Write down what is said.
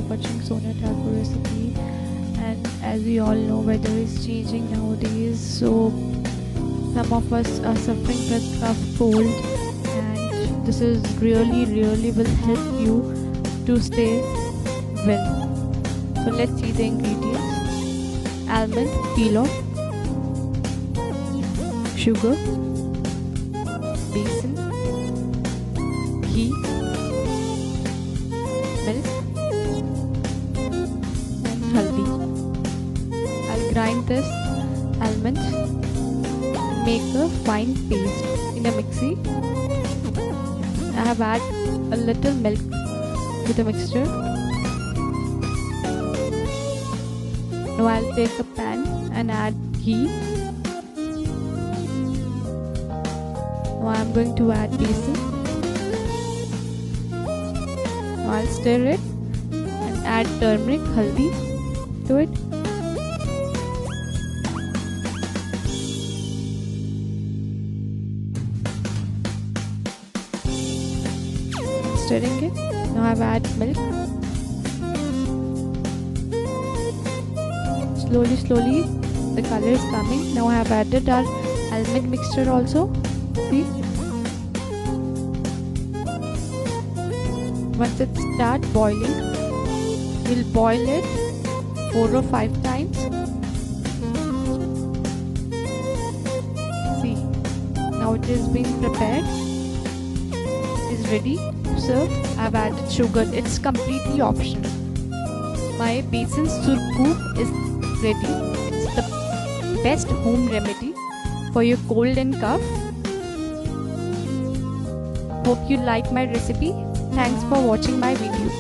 watching Sona Thakur recipe. And as we all know, weather is changing nowadays, so some of us are suffering with cough cold, and this is really will help you to stay well. So let's see the ingredients. Almond peel off, sugar, besan, ghee, milk and haldi. I'll grind this almond and make a fine paste in a mixie. I have added a little milk to the mixture. Now I'll take a pan and add ghee. Now I'm going to add besan. Now I'll stir it and add turmeric, haldi to it. Stirring it. Now I've added milk. Slowly the color is coming. Now I have added our almond mixture also. See? Once it starts boiling, we'll boil it 4 or 5 times. See, now it is being prepared. It is ready to serve. I've added sugar. It's completely optional. My Besan surku is ready. It's the best home remedy for your cold and cough. Hope you like my recipe. Thanks for watching my video.